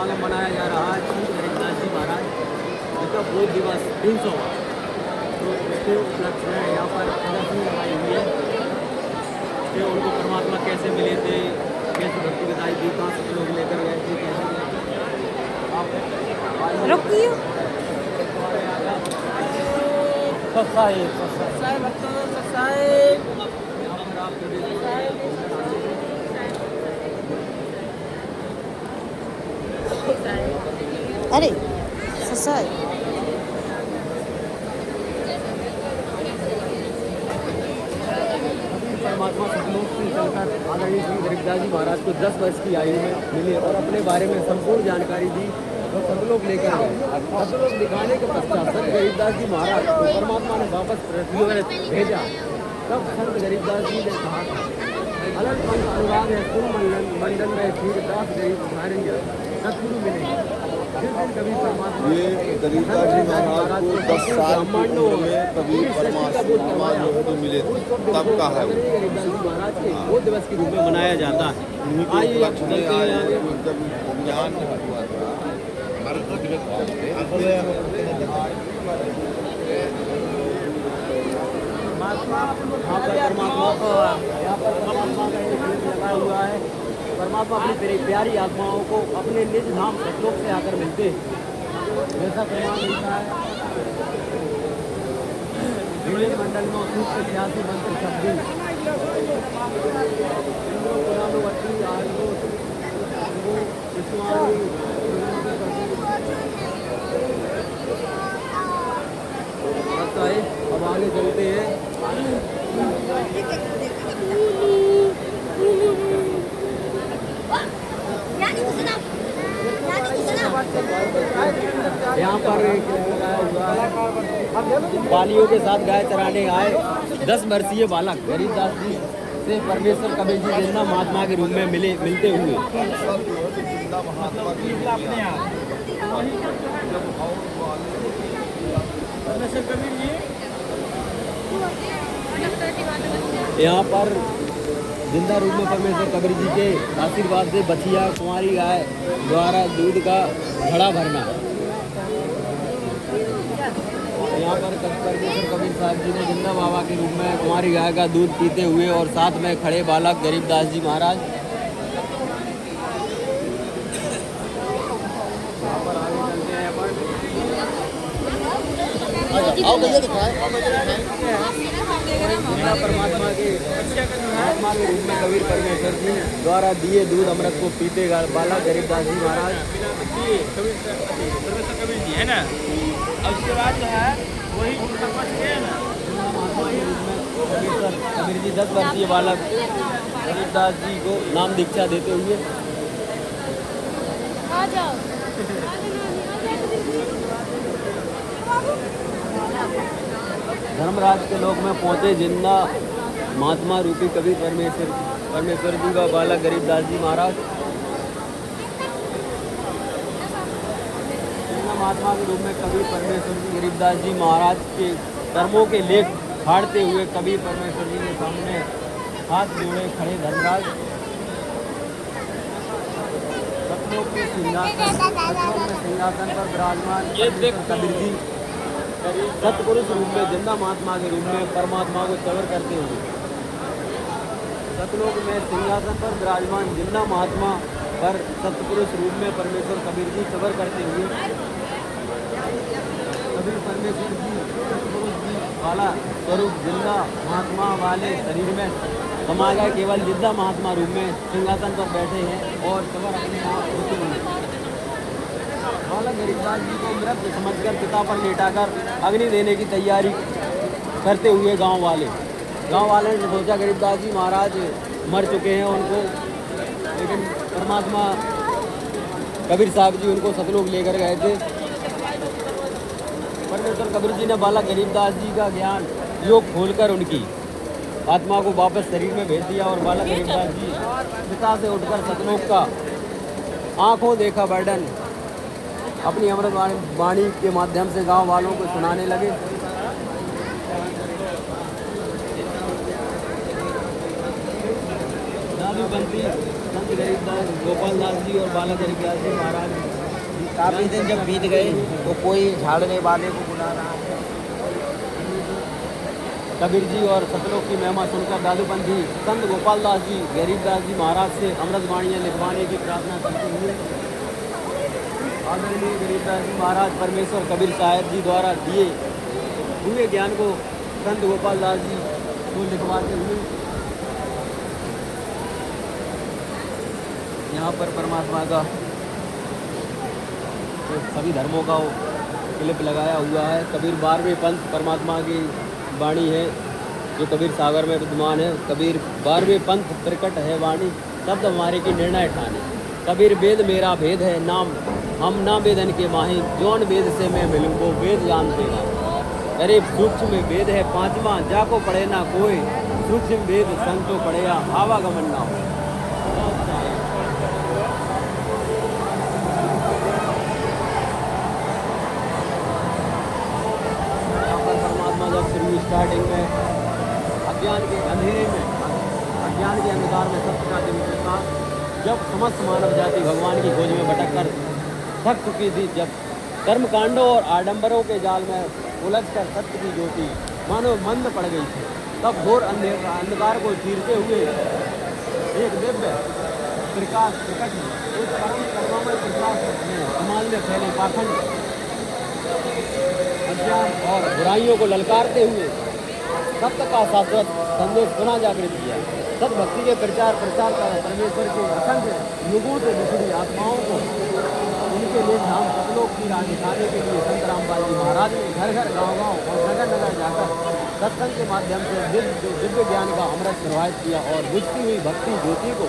समागम मनाया जा रहा है संत गरीबदास जी महाराज जिनका बोध दिवस 300 तो उसके उपलक्ष्य में यहाँ पर प्रदर्शनी लगाई हुई है कि उनको परमात्मा कैसे मिले थे, कैसे भक्ति बताई थी, कहाँ से लोग लेकर गए थे, कैसे आप रुकिए अरे ससाई परमात्मा सतलोक से चलकर आदरणीय श्री गरीबदास जी महाराज को 10 वर्ष की आयु में मिले और अपने बारे में संपूर्ण जानकारी दी और सतलोक लेकर गए। सतलोक दिखाने के पश्चात संत गरीबदास जी महाराज को परमात्मा ने वापस पृथ्वी पर भेजा। तब संत गरीबदास जी ने कहा अलग पंथ अनुराग है तुम मंडल में धीरदास गरीब नारिंग सतगुरु मिले। जिस दिन कभी परमात्मा ये गरीबदास जी महाराज को 10 साल की उम्र में कभी परमात्मा जो है तो मिले थे, तब का है वो। गरीबदास जी महाराज के बोध दिवस के रूप में मनाया जाता है। उन्हीं के आइए उपलक्ष्य में चलते हैं आए आगे। जब ज्ञान हुआ था। यहाँ पर परमात्मा का एक चिन्ह लगा हुआ है। परमात्मा अपनी प्यारी आत्माओं को अपने निज धाम सतलोक से आकर मिलते हैं, जैसा प्रमाण मिलता है विवेक मंडल में 86 मंत्र शब्दी अब आगे चलते हैं। यहाँ पर एक लगाया हुआ है बालियों के साथ गाय चराने आए 10 वर्षीय बालक गरीबदास जी से परमेश्वर कबीर जी जिंदा महात्मा के रूप में मिलते हुए यहाँ पर जिंदा रूप में परमेश्वर कबीर जी के आशीर्वाद से बछिया कुंवारी गाय द्वारा दूध का घड़ा भरना। यहाँ पर परमेश्वर कबीर साहब जी ने जिंदा बाबा के रूप में कुंवारी गाय का दूध पीते हुए और साथ में खड़े बालक गरीबदास जी महाराज। परमात्मा के रूप में कबीर परमेश्वर जी द्वारा दिए दूध अमृत को पीते बाला गरीबदास जी महाराज परमेश्वर कबीर जी है ना। अब उसके बाद जो है वही कबीर जी 10 वर्षीय बालक गरीबदास जी को नाम दीक्षा देते हुए धर्मराज के लोक में पहुंचे जिंदा महात्मा रूपी कबीर परमेश्वर जी का बालक गरीबदास जी महाराज जिंदा महात्मा के रूप में कबीर परमेश्वर जी गरीबदास जी महाराज के कर्मों के लेख फाड़ते हुए कबीर परमेश्वर जी के सामने हाथ जोड़े खड़े धर्मराज सतलोक के सिंहासन पर विराजमान कबीर जी सतपुरुष रूप में जिंदा महात्मा के रूप में परमात्मा को चवर करते हुए सतलोक में सिंहासन पर विराजमान जिंदा महात्मा पर सतपुरुष रूप में परमेश्वर कबीर जी चवर करते हुए कबीर परमेश्वर जी सतपुरुष जी वाला स्वरूप जिंदा महात्मा वाले शरीर में समा गए, केवल जिंदा महात्मा रूप में सिंहासन पर बैठे हैं और चवर अपने आप होते हुए बालक गरीबदास जी को मृत समझकर पिता पर लेटाकर अग्नि देने की तैयारी करते हुए गांव वाले ने सोचा गरीबदास जी महाराज मर चुके हैं उनको, लेकिन परमात्मा कबीर साहब जी उनको सतलोक लेकर गए थे। परमेश्वर कबीर जी ने बालक गरीबदास जी का ज्ञान योग खोलकर उनकी आत्मा को वापस शरीर में भेज दिया और बालक गरीबदास जी पिता से उठकर सतलोक का आंखों देखा वर्णन अपनी अमृत वाणी के माध्यम से गांव वालों को सुनाने लगे। दादू बंती संत गरीबदास गोपाल दास जी और बाला गरीबदास जी महाराज काफी दिन जब बीत गए तो कोई झाड़ने वाले को बुला रहा है। कबीर जी और सतलोक की महिमा सुनकर दादूपंथी संत गोपाल दास जी गरीबदास जी महाराज से अमृत वाणियाँ लिखवाने की प्रार्थना करते हुए आदरणीय गरीबदास जी महाराज परमेश्वर कबीर साहब जी द्वारा दिए हुए ज्ञान को संत गोपाल दास जी को लिखवाते हुए यहाँ पर परमात्मा का तो सभी धर्मों का क्लिप लगाया हुआ है। कबीर 12वें पंथ परमात्मा की वाणी है जो कबीर सागर में विद्यमान है। कबीर 12वें पंथ प्रकट है वाणी शब्द हमारे की निर्णय ठाने। कबीर वेद मेरा भेद है नाम हम ना वेदन के माही जौन वेद से मैं मिलूँ वो वेद जान देगा। अरे सूक्ष्म वेद है 5वां जाको पढ़े ना कोई सूक्ष्म वेद संतो पढ़े या आवागमन ना हो। शुरू स्टार्टिंग में अज्ञान के अंधेरे में अज्ञान के अंधकार में सत्य का दिन था जब समस्त मानव जाति भगवान की खोज में भटक कर थक चुकी थी। जब कर्मकांडों और आडंबरों के जाल में उलझकर सत्य की ज्योति मानो मंद पड़ गई थी तब घोर अंधकार को चीरते हुए एक दिव्य प्रकाश प्रकट हुआ। उस परम करुणामय प्रकाश में समाज में फैले पाखंड अज्ञान और बुराइयों को ललकारते हुए सत्य का शाश्वत संदेश पुनः जागृत किया। सत भक्ति के प्रचार प्रसार का परमेश्वर के असंख्य युगों से बिछड़ी आत्माओं को उनके लिए धाम सतलोक की राह दिखाने के लिए संत रामपाल जी महाराज ने घर घर गाँव गाँव और नगर नगर जाकर सत्संग के माध्यम से दिव्य ज्ञान का अमृत प्रवाहित किया और बुझती हुई भक्ति ज्योति को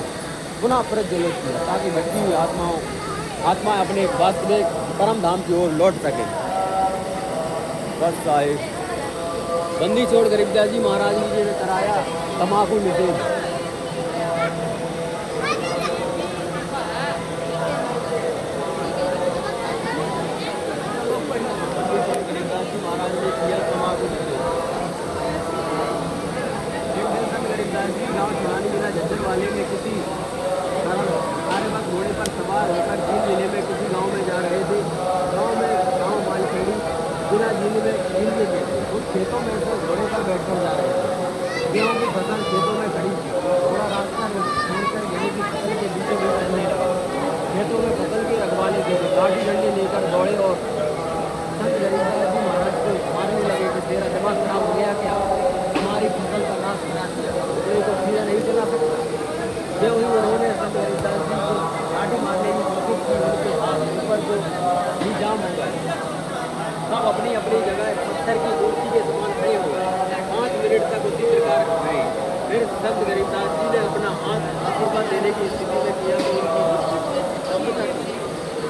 पुनः प्रज्वलित किया ताकि भक्ति हुई आत्मा अपने वास्तविक परम धाम की ओर लौट सके। बस साहिब बंदी छोड़ गरीबदास जी महाराज जी ने कराया तम्बाकू निषेध। गरीबदास जी महाराज ने किया तम्बाकू निषेध। गरीबदास जी गाँव चुरानी जिला झज्जर वाले में किसी आर्यवत घोड़े पर सवार होकर जींद जिले में किसी गांव में जा रहे थे। गांव मालखेड़ी जिला जींद में उस खेतों में से घोड़े पर बैठकर जा रहे थे। गेहूँ की फसल खेतों में खड़ी थी। थोड़ा रास्ता छोड़कर गेहूँ की फसल के बीचों बीच चलने लगा। खेतों में फसल के रखवाले थे लाठी डंडे लेकर दौड़े और संत गरीबदास जी महाराज को मारने लगे कि तेरा दिमाग खराब हो गया क्या, हमारी फसल का नाश करा दिया, तो सीधा नहीं चला सकता। ये हुई उन्होंने संत गरीबदास जी को लाठी मारने की कोशिश की। उनके हाथ ऊपर को भी जाम हो गए। सब अपनी अपनी जगह पत्थर की मूर्ति के समान खड़े हो गए। 5 मिनट तक उसी प्रकार रहे। फिर संत गरीबदास जी ने अपना हाथ आशीर्वाद देने की स्थिति में किया तो उनकी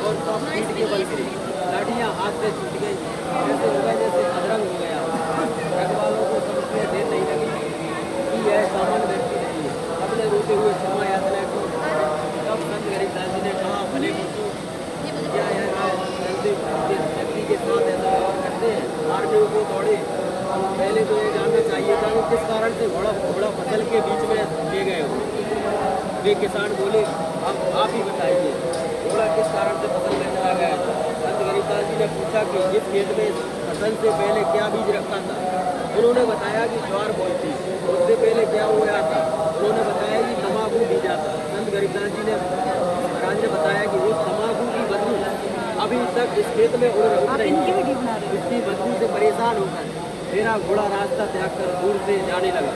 और सब पीठ के बल गिरी। लाठियाँ हाथ से छूट गई। ऐसे हो गए जैसे अदरंग हो गया। रखवालों को समझने देर नहीं लगी कि यह सामान्य व्यक्ति नहीं है। अपने रोते हुए क्षमा याचना की। तब संत गरीबदास जी ने कहा भले मुझको क्या यह व्यक्ति के साथ ऐसा व्यवहार करते हैं, मारने को दौड़े। पहले तो ये जानना चाहिए था कि किस कारण से घोड़ा फसल के बीच में ले गए हो। वे किसान बोले आप ही बताइए घोड़ा किस कारण से फसल में चला गया। संत गरीबदास जी ने पूछा कि इस खेत में फसल से पहले क्या बीज रखा था। उन्होंने बताया कि ज्वार बोई थी। उससे पहले क्या हुआ था। उन्होंने बताया कि तम्बाकू बीजा था। संत गरीबदास जी ने महाराज ने बताया कि उस तम्बाकू की बदबू अभी तक इस खेत में उड़ रही है। इसकी बदबू से परेशान होकर मेरा घोड़ा रास्ता त्याग कर दूर से जाने लगा।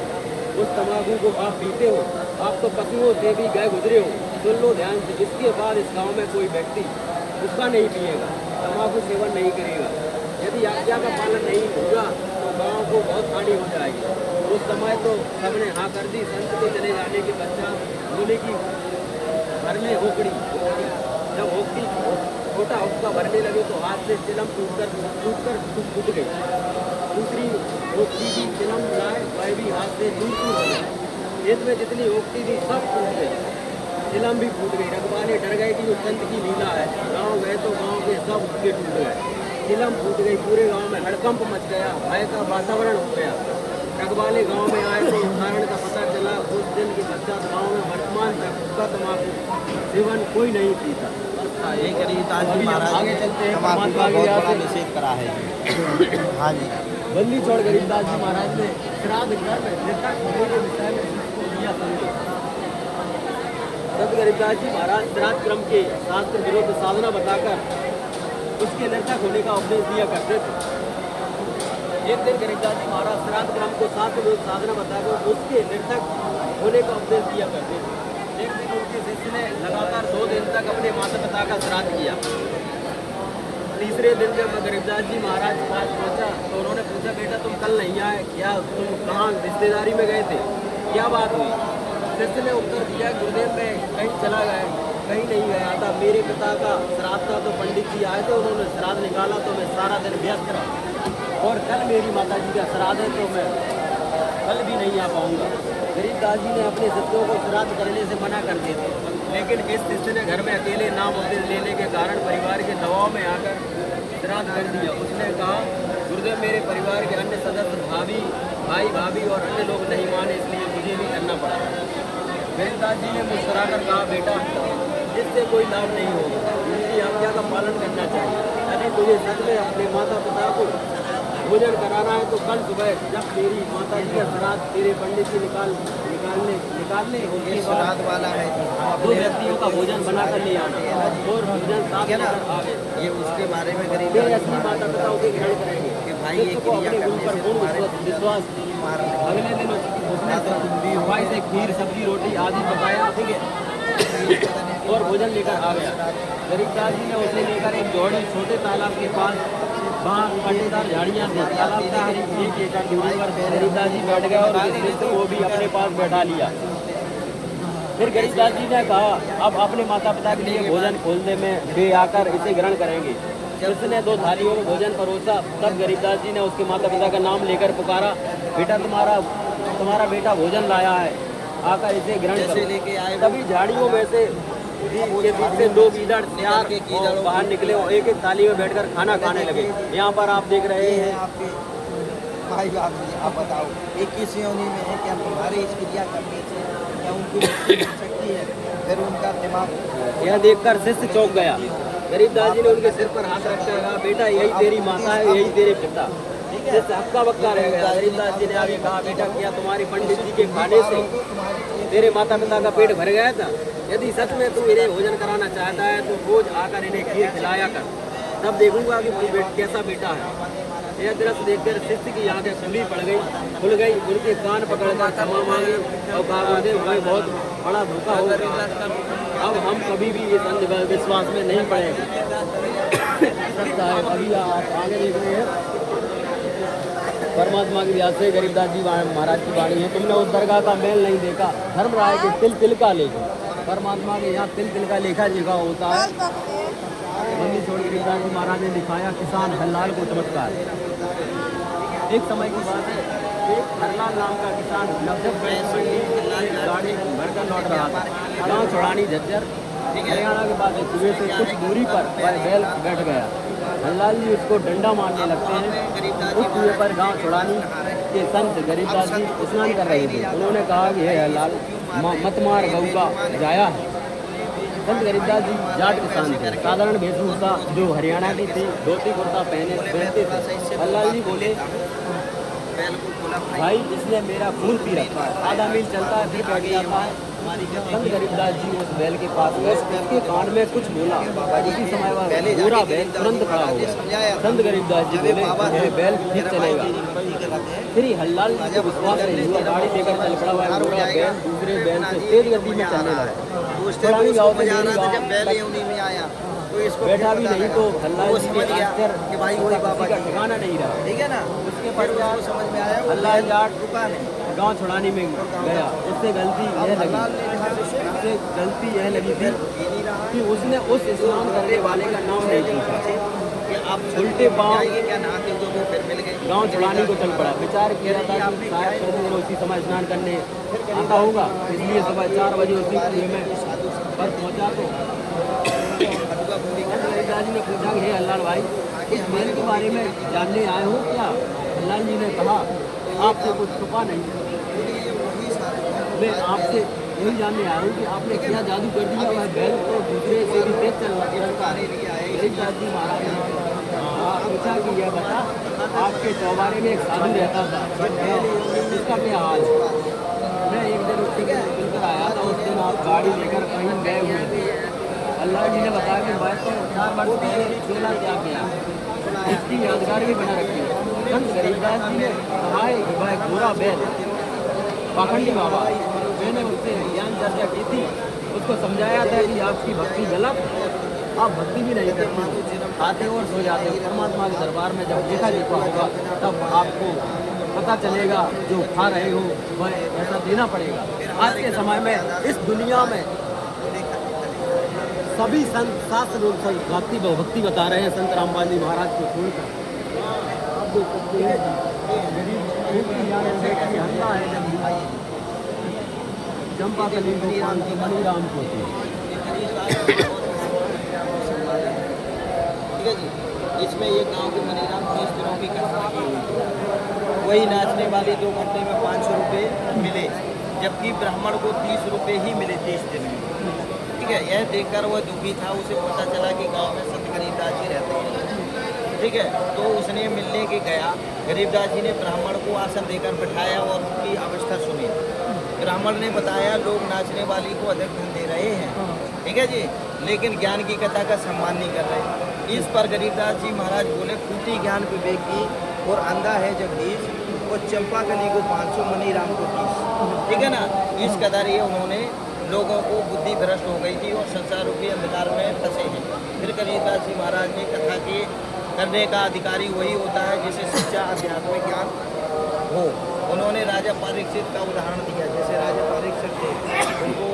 उस तम्बाकू को आप पीते हो, आप तो पशुओं से भी गए गुजरे हो। सुन लो ध्यान से, इसके बाद इस गांव में कोई व्यक्ति उसका नहीं पिएगा, तम्बाकू सेवन नहीं करेगा। यदि आज्ञा का पालन नहीं होगा तो गांव को बहुत हानि हो जाएगी। उस समय तो सबने हाँ कर दी। संत के चले जाने के पश्चात बोले की घर में होकड़ी जब होकड़ी छोटा उसका भरने लगे तो हाथ से चिलम टूटकर फूट गई। दूसरी होकड़ी की चिलम लाए वह भी हाथ से टूट हो गई। खेत में जितनी होकड़ी थी सब टूट गई, चिलम भी फूट गई। रखवाले डर गए कि वो संत की लीला है। गाँव गए तो गाँव के सब हुक्के टूट गए, चिलम फूट गई। पूरे गाँव में हड़कंप मच गया, भय का वातावरण हो गया। रखवाले गाँव में आए तो कारण का पता चला। उस दिन के पश्चात गाँव में वर्तमान तक तम्बाकू सेवन कोई नहीं पीता और अच्छा ये गरीबदास जी अभी महाराज आगे चलते हैं, तम्बाकू परमात्मा का की बहुत दया बड़ा से। निषेध करा है जी। हाँ जी। बंदी छोड़ गरीबदास जी महाराज ने श्राद्ध कर मृतक होने के विषय में इसको दिया संदेश। संत गरीबदास जी महाराज श्राद्ध क्रम के शास्त्र विरुद्ध साधना बताकर उसके नर्तक होने का उपदेश दिया करते थे। एक दिन गरीबदास जी महाराज श्राद्ध क्रम को शास्त्र विरुद्ध साधना बताकर उसके नर्तक होने का उपदेश दिया करते थे। एक दिन उनके शिष्य ने लगातार 2 दिन तक अपने माता पिता का श्राद्ध किया। तीसरे दिन जब गरीबदास जी महाराज के पास पहुंचा तो उन्होंने पूछा, बेटा तुम कल नहीं आए क्या, तुम कहाँ रिश्तेदारी में गए थे, क्या बात हुई? शिष्य ने उत्तर दिया, गुरुदेव मैं कहीं चला गया, कहीं नहीं गया था, मेरे पिता का श्राद्ध था तो पंडित जी आए थे, उन्होंने श्राद्ध निकाला तो मैं सारा दिन व्यस्त रहा और कल मेरी माता जी का श्राद्ध है तो मैं कल भी नहीं आ पाऊंगा। गरीबदास जी ने अपने शिष्यों को श्राद्ध करने से मना कर दिए थे, लेकिन इस शिष्य ने घर में अकेले नाम उपदेश लेने के कारण परिवार के दबाव में आकर श्राद्ध कर दिया। उसने कहा, गुरुदेव मेरे परिवार के अन्य सदस्य भाई भाभी और अन्य लोग नहीं माने, इसलिए मुझे भी करना पड़ा। गरीबदास जी ने मुस्कुराकर कहा, बेटा इससे कोई लाभ नहीं होगा, उनकी आज्ञा का पालन करना चाहिए। यदि तुझे सच में अपने माता पिता को भोजन कराना है तो कल सुबह जब तेरी माता जी का श्राद्ध तेरे पंडित जी निकालने उसके बाद श्राद्ध वाला है जी। 2 व्यक्तियों का भोजन बनाकर ले आना और भोजन साथ क्या ना, लेकर आ गए। ये उसके बारे में मेरे गरीबदास जी असली माता पिताओं के ग्रहण करेंगे कि भाई ये शिष्य को क्रिया अपने गुरु करने पर से पूर्ण तुम्हारे विश्वास। मारने अगले दिन उसने हलवाई से खीर सब्जी रोटी आदि पकाया, ठीक है, और भोजन लेकर आ गया। गरीबदास जी ने उसे लेकर एक जोड़ी छोटे तालाब के पास, वहाँ कंटेदार झाड़ियाँ थी, तालाब से करीब 1 एकड़ दूरी पर गरीबदास जी बैठ गए और उस शिष्य को भी अपने पास बैठा लिया। फिर गरीबदास जी ने कहा, अब अपने माता पिता के लिए भोजन खोलने में वे आकर इसे ग्रहण करेंगे। उसने 2 थालियों में भोजन परोसा। तब गरीबदास जी ने उसके माता पिता का नाम लेकर पुकारा, बेटा तुम्हारा बेटा भोजन लाया है, आकर इसे ग्रहण जैसे लेके करो। आए तभी झाड़ियों में से के बीच से 2 गीदड़ तैयार बाहर निकले और एक थाली में बैठकर खाना खाने लगे। यहाँ पर आप देख रहे ये है हैं आपके भाई बाप जी। आप बताओ ये किस योनि में है? क्या तुम्हारे इस क्रिया करने से क्या उनको मुक्ति मिल सकती है? फिर उनका दिमाग यह देखकर शिष्य चौंक गया। गरीबदास जी ने उनके सिर पर हाथ रखकर कहा, बेटा यही तेरी माता है, यही तेरे पिता। शिष्य हक्का बक्का रह गया। गरीबदास जी ने आगे कहा, बेटा क्या तुम्हारे पंडित जी के खाने से तेरे माता पिता का पेट भर गया था? यदि सच में तू इन्हें भोजन कराना चाहता है तो रोज आकर इन्हें खीर खिलाया कर, तब देखूंगा कि तू कैसा बेटा है। यह दृश्य देखकर शिष्य की आंखें खुल गई। उनके कान पकड़कर क्षमा मांगी और कहा, गुरुदेव हमें बहुत बड़ा धोखा हो गया, अब हम कभी भी इस अंधविश्वास में नहीं पड़ेंगे। सत्य है। अभी आप आगे देख रहे हैं परमात्मा की व्यास से गरीबदास जी महाराज की वाणी है, तुमने उस दरगाह का मेल नहीं देखा, धर्मराय के तिल तिल का लेखा। परमात्मा के यहाँ तिल तिल का लेखा लिखा होता है। बंदी छोड़ गरीबदास जी महाराज ने दिखाया किसान हरलाल को चमत्कार। एक समय की बात है, एक हरलाल नाम का किसान गाड़ी भरकर लौट रहा था। गाँव छोड़ानी झज्जर हरियाणा के बाद कुएं से कुछ दूरी पर बैल बैठ गया। हरलाल जी उसको डंडा मारने लगते हैं। उस कुएं पर गाँव छोड़ानी के संत गरीबदास जी स्नान कर रहे थे। उन्होंने कहा कि हे हरलाल मत मार, गऊ का जाया है। संत गरीबदास जी जाट किसान थे, साधारण वेशभूषा जो हरियाणा की थी, धोती कुर्ता पहनते थे। हरलाल जी बोले, भाई इसने मेरा खून पी रखा है, आधा मील चलता है फिर बैठ जाता है। संत गरीबदास जी उस बैल के पास गए, उसके कान में कुछ बोला। उसी समय वह पूरा बैल तुरंत खड़ा हो गया। संत गरीबदास जी बोले, यह बैल ठीक चलेगा। फिर हरलाल जी को विश्वास नहीं हुआ, गाड़ी लेकर चल पड़ा। वह पूरा बैल दूसरे बैल से तेज गति में चलने लगा। छोड़ानी गाँव से मेरी गाँव तो इसको बैठा भी नहीं तो हरलाल जी ने आश्चर्य कि भाई वही बाबा का ठिकाना नहीं रहा। ठीक है ना। उसके फिर उसको पश्चात समझ में आया हरलाल जाट दुकान है। गाँव छोड़ानी में गया। उससे गलती यह लगी थी कि उसने उस स्नान करने वाले का नाम नहीं पूछा। उल्टे पाँव क्या नहाते हुए वो फिर मिल गए। गाँव छोड़ानी को चल पड़ा। विचार किया था कि शायद प्रभु उसी समय स्नान करने आता होगा, इसलिए सुबह 4 बजे उसी कुएं में पर पहुंचा। तो गरीबदास जी ने पूछा कि हे हरलाल भाई, इस मेल के बारे में जानने आए हो क्या? हरलाल जी ने कहा, आपसे कुछ छुपा नहीं, मैं आपसे यही जानने आया हूँ कि आपने क्या जादू कर दिया वह बैल तो दूसरे से भी तेज चल रहा है। गरीबदास जी महाराज ने पूछा कि यह बता आपके चौबारे में एक साधु रहता था, उसका क्या हाल है? मैं एक दिन उसके सुनकर आया था, उस दिन आप गाड़ी लेकर कहीं गए हुए थे। अल्लाह जी ने बताया कि मैं तो 4 वर्ष पहले 16 क्या किया, इसकी यादगार भी बना रखी है। संत गरीबदास जी ने कहा है कि वह गोरा बैल पाखंडी बाबा, मैंने उससे ज्ञान चर्चा की थी, उसको समझाया था कि आपकी भक्ति गलत, आप भक्ति भी नहीं करते, आते हो और सो जाते हो। परमात्मा के दरबार में जब देखा होगा तब आपको पता चलेगा जो खा रहे हो वह ऐसा देना पड़ेगा। आज के समय में इस दुनिया में सभी संत शास्त्र लोग भक्ति बता रहे हैं, संत रामपाल जी महाराज को छोड़कर। आप देख सकते हैं हल्ला है चंपा कली गोपाल की मनी राम को। ठीक है जी, इसमें ये गांव के मनीराम 30 दिनों की कथा की हुई। वही नाचने वाली 2 घंटे में 500 रुपये मिले, जबकि ब्राह्मण को 30 रुपये ही मिले 30 दिन में। ठीक है, यह देखकर वह दुखी था। उसे पता चला कि गांव में संत गरीबदास जी रहते हैं। ठीक है, तो उसने मिलने के गया। गरीबदास जी ने ब्राह्मण को आसन देकर बिठाया और उनकी अवस्था सुनी। ब्राह्मण ने बताया लोग नाचने वाली को अधिक धन दे रहे हैं, ठीक है जी, लेकिन ज्ञान की कथा का सम्मान नहीं कर रहे। इस पर गरीबदास जी महाराज बोले, फूटी ज्ञान विवेक की और अंधा है जगदीश, और चंपा कली को 500 मनी राम को 30। ठीक है ना, इस कदर ये उन्होंने लोगों को बुद्धि भ्रष्ट हो गई थी और संसार रूपी अंधकार में फंसे हैं। फिर गरीबदास जी महाराज ने कथा के करने का अधिकारी वही होता है जिसे सच्चा आध्यात्मिक ज्ञान हो। उन्होंने राजा परीक्षित का उदाहरण दिया। जैसे राजा परीक्षित थे, उनको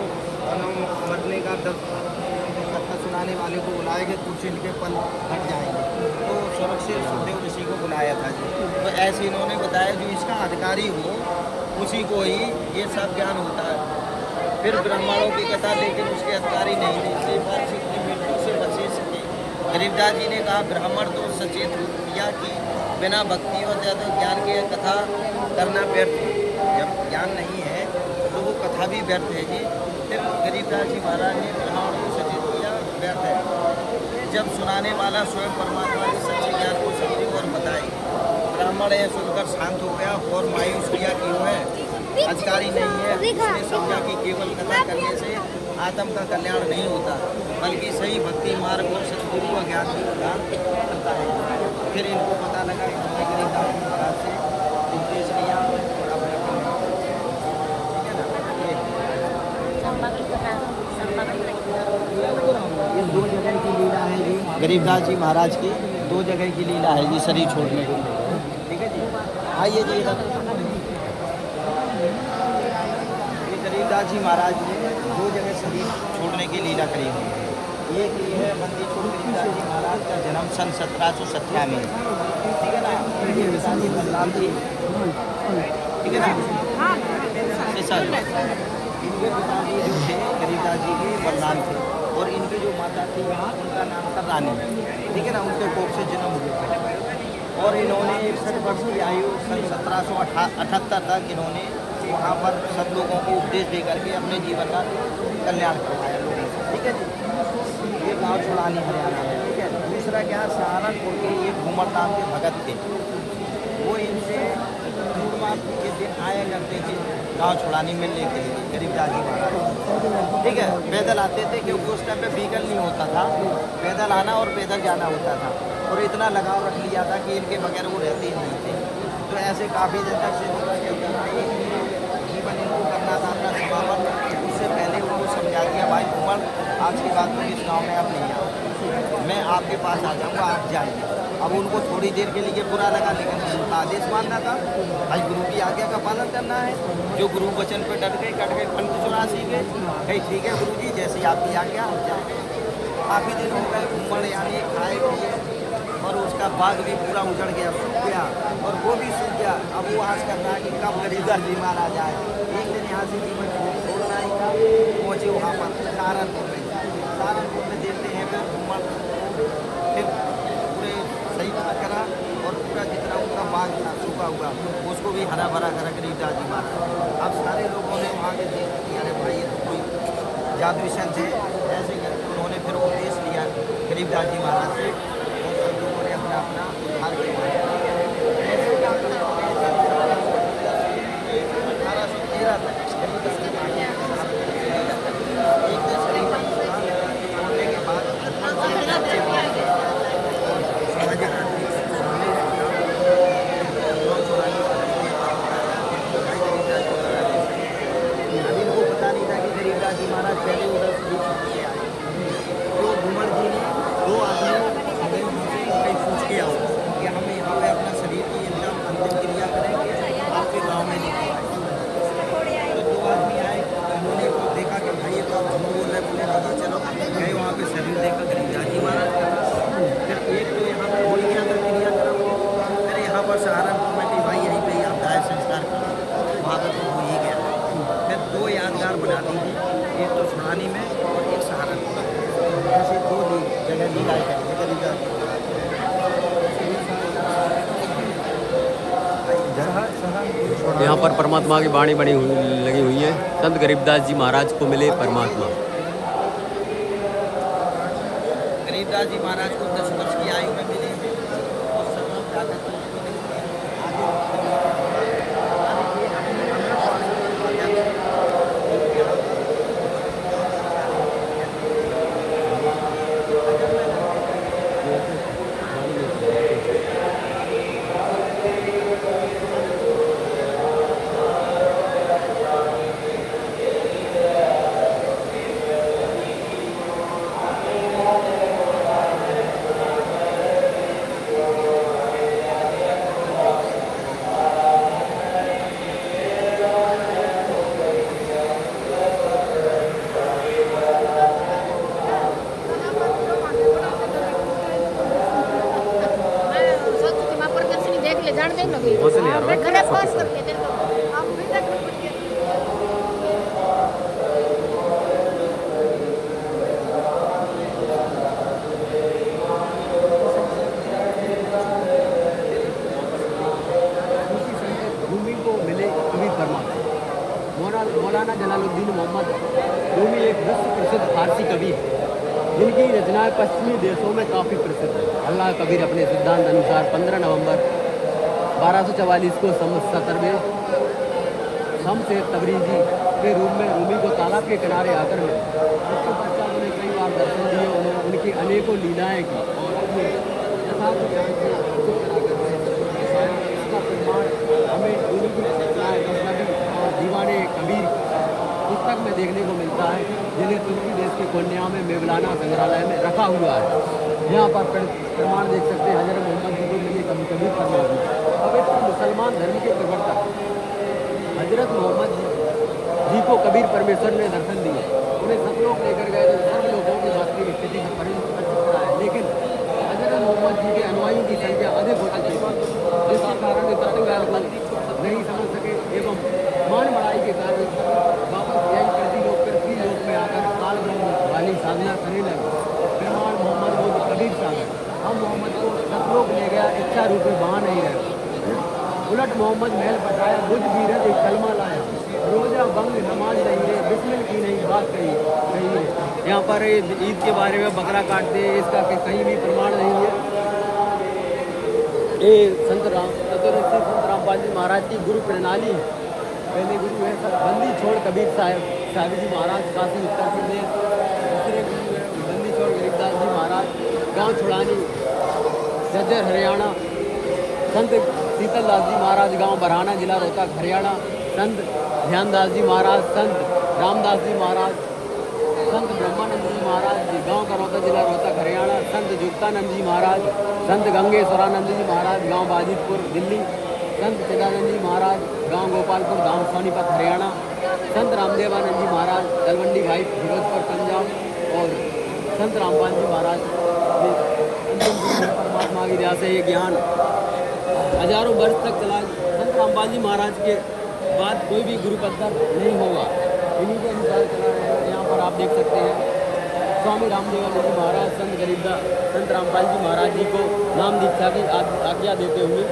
मरने का कथा सुनाने वाले को बुलाया कि कुछ इनके पल हट जाएंगे, तो सुरक्षित सुखदेव ऋषि को बुलाया था जी। तो ऐसे इन्होंने बताया जो इसका अधिकारी हो उसी को ही ये सब ज्ञान होता है। फिर ब्राह्मणों की कथा, लेकिन उसके अधिकारी नहीं थे, इसलिए परीक्षित की मृत्यु से बचे सके। गरीबदास जी ने कहा ब्राह्मण तो सचेत किया कि बिना भक्ति और ज़्यादा ज्ञान के कथा करना व्यर्थ है। जब ज्ञान नहीं है तो वो कथा भी व्यर्थ है जी। फिर गरीबदास जी महाराज ने ब्राह्मण को सचेत किया व्यर्थ है। जब सुनाने वाला स्वयं परमात्मा के सच्चे ज्ञान को समझे और बताए। ब्राह्मण यह सुनकर शांत हो गया और मायूस किया कि वह अधिकारी नहीं है। उसने समझा कि केवल कथा करने से आत्म का कल्याण नहीं होता, बल्कि सही भक्ति मार्ग और सद्गुरु का ज्ञान भी प्रदान करता है। फिर इनको पता लगा कि हमने गरीबदास जी महाराज से उपदेश लिया और अपने ठीक है ना। ये 2 जगह की लीला है जी, गरीबदास जी महाराज की 2 जगह की लीला है जी, शरीर छोड़ने की। ठीक है जी, आइए जी इधर। ये गरीबदास जी महाराज ने 2 जगह शरीर छोड़ने की लीला करी हुई है। एक ये है बंदी छोड़ गरीबदास जी महाराज का जन्म सन 1717 में, ठीक है ना। इनके पिताजी बलराम जी, ठीक है ना, इनके पिताजी जो थे गरीबदास जी के बलराम थे, और इनकी जो माता थी उनका नाम था रानी, ठीक है ना। उनके कोख से जन्म हुए थे और इन्होंने 61 वर्ष की आयु सन 1778 तक इन्होंने वहाँ पर सब लोगों को उपदेश दे करके अपने जीवन का कल्याण करवाया लोगों से। ठीक है जी, ये गाँव छुड़ानी हरियाणा में। ठीक है, दूसरा क्या, सहारनपुर के एक घूमर नाम के भगत थे, वो इनसे पूर्णिमा के दिन आया करते थे गाँव छुड़ानी मिलने के लिए गरीबदास जी महाराज। ठीक है, पैदल आते थे क्योंकि उस टाइम पे व्हीकल नहीं होता था, पैदल आना और पैदल जाना होता था, और इतना लगाव रख लिया था कि इनके बगैर वो रहते ही नहीं थे। तो ऐसे काफ़ी दिन तक से जीवन इनको करना था अपना समापन। उससे पहले उनको समझा दिया भाई घूमर आज के बाद तुम इस गाँव में अब नहीं आओ, मैं आपके पास आ जाऊँगा, आप जाइए। अब उनको थोड़ी देर के लिए बुरा लगा, लेकिन उनका आदेश मानना था। भाई गुरु की आज्ञा का पालन करना है। जो गुरु वचन पे कट गए पंथ 84 के, कहीं ठीक है गुरु जी जैसी आपकी आज्ञा हम जाएंगे। काफ़ी दिन हो गए घूमर यानी खाए पिए, और उसका बाग भी पूरा उजड़ गया, सूख गया, और वो भी सूख गया। अब वो आस कर रहा है कि कब गरीबदास जी महाराज आए। एक दिन यहाँ से जीवन छोड़ना ही था, पहुँचे वहाँ पर सहारनपुर में देते हैं। फिर घूमर फिर पूरे सही करा, और पूरा जितना उनका बाग था सूखा हुआ उसको भी हरा भरा करा गरीबदास जी महाराज। अब सारे लोगों ने वहाँ के देख कि अरे भाई जादुई संत है, ऐसे करके उन्होंने फिर उपदेश लिया गरीबदास जी महाराज से, और सब लोगों ने अपना अपना उद्धार किया। ऐसे करके 1813 तक एक दिन शरीर में छोड़ने के बाद सामाजिक क्रांति अभी इनको पता नहीं था कि गरीबदास जी महाराज पहले उधर से भी छूट के आए। तो घूमर जी ने 2 आदमियों हमें उनसे कहीं पूछ के आओ कि हम यहाँ पे अपना शरीर की एकदम अंतिम क्रिया करेंगे, आपके गाँव में नहीं आए। तो 2 आदमी आए, उन्होंने तो देखा कि भाई ये तो आप झूठ बोल रहे, बोले दादा चलो गए वहाँ पे शरीर देखा गरीबदास जी महाराज का। फिर एक तो यहाँ पर होली के अंदर क्रिया करा, फिर यहाँ पर सहारनपुर में भी भाई यहीं पे ही आप दाह संस्कार करो, वहाँ पर तो हो ही गया। फिर 2 यादगार बना दीजिए, एक तो सुनानी में और एक सहारनपुर में, ऐसे 2 जगह निकाय करेंगे गरीबदास यहाँ पर परमात्मा की वाणी बनी हुई लगी हुई है। संत गरीबदास जी महाराज को मिले परमात्मा। गरीबदास जी महाराज को 10 वर्ष की आयु में मिले हैं और सब लोग जाकर के उसको देखते हैं। मौलाना जलालुद्दीन मोहम्मद रूमी एक विश्व प्रसिद्ध फारसी कवि है, जिनकी रचनाएं पश्चिमी देशों में काफ़ी प्रसिद्ध है। अल्लाह कबीर अपने सिद्धांत अनुसार 15 नवंबर 1244 को संवत 17वें शमसे तबरीजी के रूप में रूमी को तालाब के किनारे आकर मिले। उसके पश्चात उन्हें कई बार दर्शन दिए, उन्होंने उनकी अनेकों लीलाएँ की और अपने यथार्थ ज्ञान से अवगत कराकर इसका प्रमाण हमें रूमी की रचनाएं मसनवी और दीवाने कबीर पुस्तक में देखने को मिलता है, जिन्हें तुर्की देश के कोन्या में मेवलाना संग्रहालय में रखा हुआ है। यहाँ पर प्रमाण देख सकते हैं हज़रत मोहम्मद जी को मिले कबीर परमात्मा। पवित्र मुसलमान धर्म के प्रवर्तक हज़रत मोहम्मद जी को कबीर परमेश्वर ने दर्शन दिए, उन्हें सतलोक लेकर गए तो सर्वलोकों की वास्तविक स्थिति का परिचय है। लेकिन हज़रत मोहम्मद जी के अनुयायियों की संख्या अधिक हो चुकी थी, जिसके कारण वे तत्वज्ञान नहीं समझ सके एवं मान बढ़ाई के कारण वापस यही प्रति लोग पृथ्वी लोक में आकर काल ब्रह्म वाली साधना करने लगे। प्रमाण मोहम्मद वो कबीर सागर हम मोहम्मद को सतलोक ले गया, इच्छा रूप में वहाँ नहीं रहे। उलट मोहम्मद महल पटाया, बुझ बीरत एक कलमा लाया, रोजा बंग नमाज नहीं है, बिस्मिल की नहीं बात कही है। यहाँ पर ईद के बारे में बकरा काटते हैं, इसका कहीं भी प्रमाण नहीं है। ये संत रामपाल जी महाराज की गुरु प्रणाली है। पहले गुरु है बंदी छोड़ कबीर साहिब जी महाराज काशी उत्तर प्रदेश। दूसरे गुरु है बंदी छोड़ गरीबदास जी महाराज गांव छुड़ानी जज्जर हरियाणा। संत शीतल दास जी महाराज गांव बरहाना जिला रोहतक हरियाणा। संत ध्यानदास जी महाराज, संत रामदास जी महाराज, संत ब्रह्मानंद जी महाराज जी गांव करौता जिला रोहतक हरियाणा। संत जुक्तानंद जी महाराज, संत गंगेश्वरानंद जी महाराज गांव बाजितपुर दिल्ली। संत चिदानंद जी महाराज गांव गोपालपुर गांव सोनीपत हरियाणा। संत रामदेवानंद जी महाराज तलवंडी भाई फिरोजपुर पंजाब। और संत रामपाल जी महाराज परमात्मा की दया से ये ज्ञान हजारों वर्ष तक चला। संत रामपाल जी महाराज के बाद कोई भी गुरु पत्थर नहीं होगा, इन्हीं के अनुसार चला रहेगा। यहाँ पर आप देख सकते हैं स्वामी रामदेवानंद जी महाराज संत गरीबदास संत रामपाल जी महाराज जी को नाम दीक्षा की आज्ञा देते हुए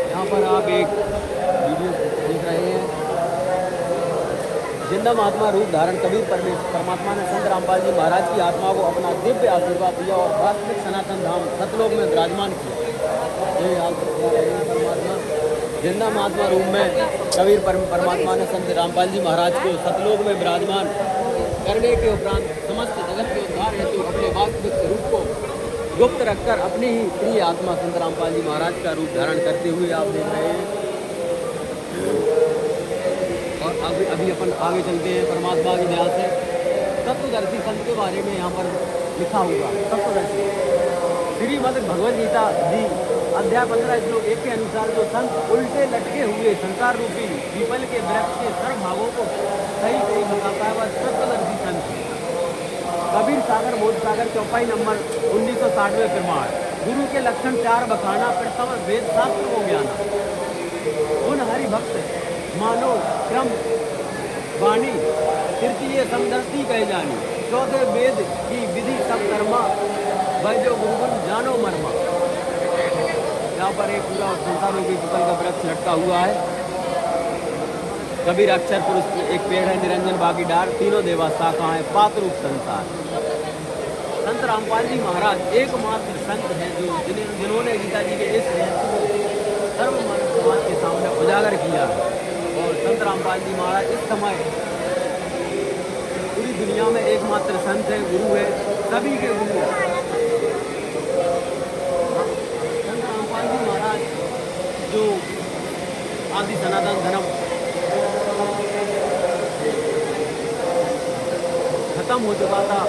यहाँ पर आप एक जिंदा महात्मा रूप धारण कबीर परमात्मा ने संत रामपाल जी महाराज की आत्मा को अपना दिव्य आशीर्वाद दिया और वास्तविक सनातन धाम सतलोक में विराजमान किया। ये परमात्मा जिंदा महात्मा रूप में कबीर परमात्मा ने संत रामपाल जी महाराज को सतलोक में विराजमान करने के उपरांत समस्त जगत के उद्धार हेतु अपने वास्तविक स्वरूप को गुप्त रखकर अपनी ही प्रिय आत्मा संत रामपाल जी महाराज का रूप धारण करते हुए आप देख रहे हैं। और अभी अपन आगे चलते हैं। परमात्मा की दया से तत्वदर्शी संत के बारे में यहाँ पर लिखा हुआ। तत्वदर्शी श्रीमद् भगवद गीता जी अध्याय 15 श्लोक 1 के अनुसार जो संत उल्टे लटके हुए संसार रूपी पीपल के वृक्ष के सर्व भागों को सही सही बताता है वह तत्वदर्शी संत है। कबीर सागर बोध सागर चौपाई नंबर 1960वें प्रमाण। गुरु के लक्षण 4 बखाना। प्रथम वेद शास्त्र को ज्ञाना। उन हरि भक्त मानो क्रम वाणी। तृतीय समदर्शी कह जानी। चौथे वेद की विधि सब कर्मा। वह जो गुरुगुण जानो मर्मा। यहाँ पर एक पूरा संसार रूपी पीपल का वृक्ष लटका हुआ है। कबीर अक्षर पुरुष एक पेड़ है, निरंजन बाकी डार, तीनों देवा शाखा है, पात्र रूप संसार। संत रामपाल जी महाराज एकमात्र संत हैं जो जिन्होंने गीता जी के इस रहस्य को सर्व समाज के सामने उजागर किया है। और संत रामपाल जी महाराज इस समय पूरी दुनिया में एकमात्र संत है, गुरु है, सभी के गुरु हैं। संत रामपाल जी महाराज जो आदि सनातन धर्म खत्म हो चुका था,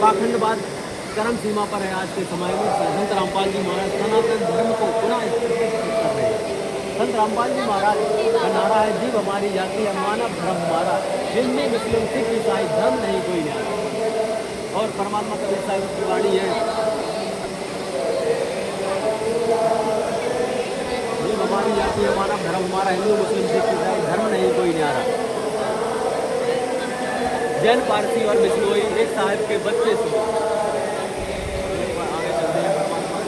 पाखंडवाद चरम सीमा पर है आज के समय में, संत रामपाल जी महाराज सनातन धर्म को पुनः प्रतिष्ठित कर रहे हैं। संत रामपाल जी महाराज का नारा है, जीव हमारी जाति है, मानव धर्म हमारा, हिंदू मुस्लिम सिख ईसाई धर्म नहीं कोई न्यारा। और परमात्मा कबीर साहिब की वाणी है, जीव हमारी जाति है, मानव धर्म हमारा, हिंदू मुस्लिम सिख ईसाई धर्म नहीं कोई न्यारा। जैन पारसी और बिश्नोई एक साहिब के बच्चे से आगे चलते हैं। परमात्मा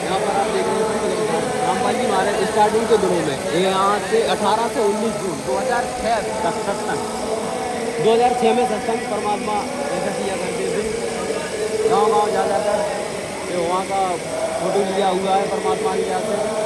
यहाँ पर आप देख रहे हैं रामपाल जी महाराज स्टार्टिंग के दिनों में यहाँ से 18 से 19 जून 2006 तक सत्संग, 2006 में सत्संग परमात्मा ऐसा किया करते थे। गाँव जा जाकर वहाँ का फोटो लिया हुआ है परमात्मा की यहाँ से।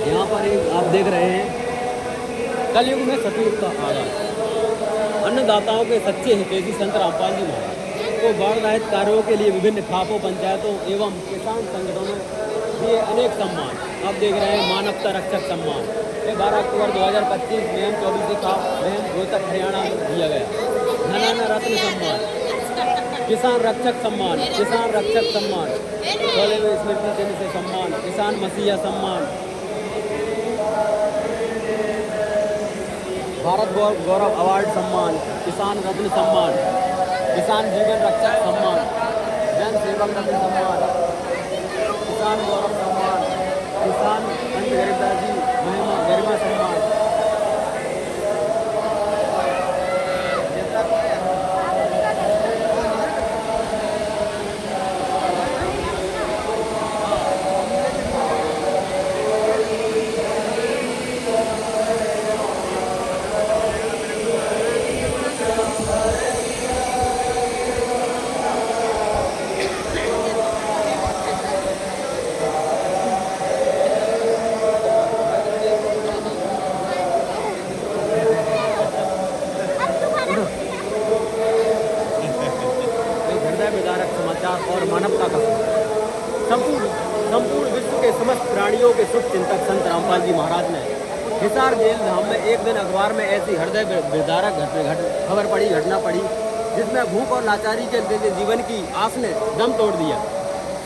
यहाँ पर एक आप देख रहे हैं कलयुग में सतयुग का आगाज। अन्नदाताओं के सच्चे हितैषी संत रामपाल जी महाराज को बाढ़ रहित कार्यों के लिए विभिन्न खापों, पंचायतों एवं किसान संगठनों में दिए अनेक सम्मान। आप देख रहे हैं मानवता रक्षक सम्मान, ये 12 अक्टूबर 2025 में एम 24 का रोहतक हरियाणा में दिया गया। धनाना रत्न सम्मान, किसान रक्षक सम्मान, किसान रक्षक सम्मान, में स्मृति चिन्ह से सम्मान, किसान मसीहा सम्मान, भारत गौरव अवार्ड सम्मान, किसान रत्न सम्मान, किसान जीवन रक्षक सम्मान, जन सेवक रत्न सम्मान, किसान गौरव सम्मान, किसान पंच गरीबदास जी गरिमा सम्मान। और मानवता का संपूर्ण विश्व के समस्त प्राणियों के शुभ चिंतक संत रामपाल जी महाराज ने हिसार जेल धाम में एक दिन अखबार में ऐसी हृदय विदारक घटना पड़ी जिसमें भूख और लाचारी के जीवन की आस ने दम तोड़ दिया।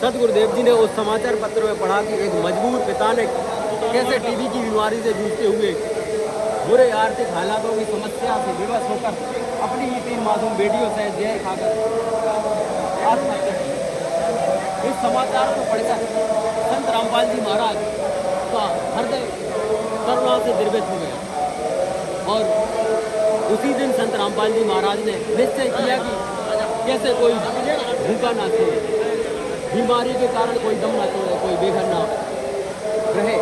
सतगुरुदेव जी ने उस समाचार पत्र में पढ़ा कि एक मजबूर पिता ने कैसे टीबी की बीमारी से जूझते हुए बुरे आर्थिक हालातों की समस्या से विवश होकर अपनी ही 3 मासूम बेटियों से जहर खाकर आत्महत्या की। इस समाचार को पढ़कर संत रामपाल जी महाराज का हृदय करुणा से द्रवित हो गया और उसी दिन संत रामपाल जी महाराज ने निश्चय किया कि कैसे कोई भूखा ना सोए, बीमारी के कारण कोई दम ना तोड़े, कोई बेघर ना रहे,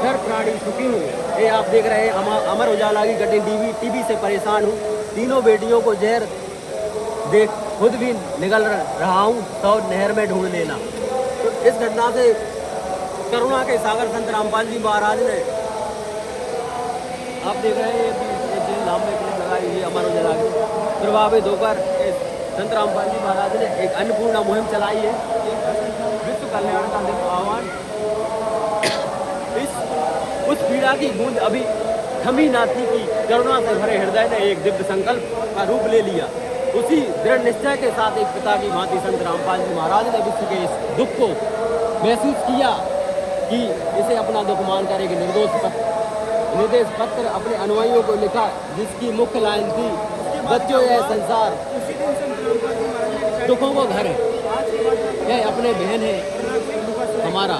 हर प्राणी सुखी हो। ये आप देख रहे हैं अमर उजाला की कठिन टीबी से परेशान हूँ, तीनों बेटियों को जहर देख खुद भी निगल रहा हूँ, तो नहर में ढूंढ लेना। तो इस घटना से करुणा के सागर संत रामपाल जी महाराज ने, आप देख रहे हैं ये नाम में क्लिप लगाई हुई है अमर उजाला की, प्रभावित होकर संत रामपाल जी महाराज ने एक अन्नपूर्णा मुहिम चलाई है। विश्व कल्याण का आह्वान, उस पीड़ा की बूंद अभी थमी ना थी कि करुणा से भरे हृदय ने एक दिव्य संकल्प का रूप ले लिया। उसी दृढ़ निश्चय के साथ एक पिता की भांति संत रामपाल जी महाराज ने विश्व के इस दुख को महसूस किया कि इसे अपना दुख मानकर एक निर्देश पत्र अपने अनुयायियों को लिखा, जिसकी मुख्य लाइन थी, बच्चों यह संसार दुखों को घर है, यह अपने बहन है हमारा।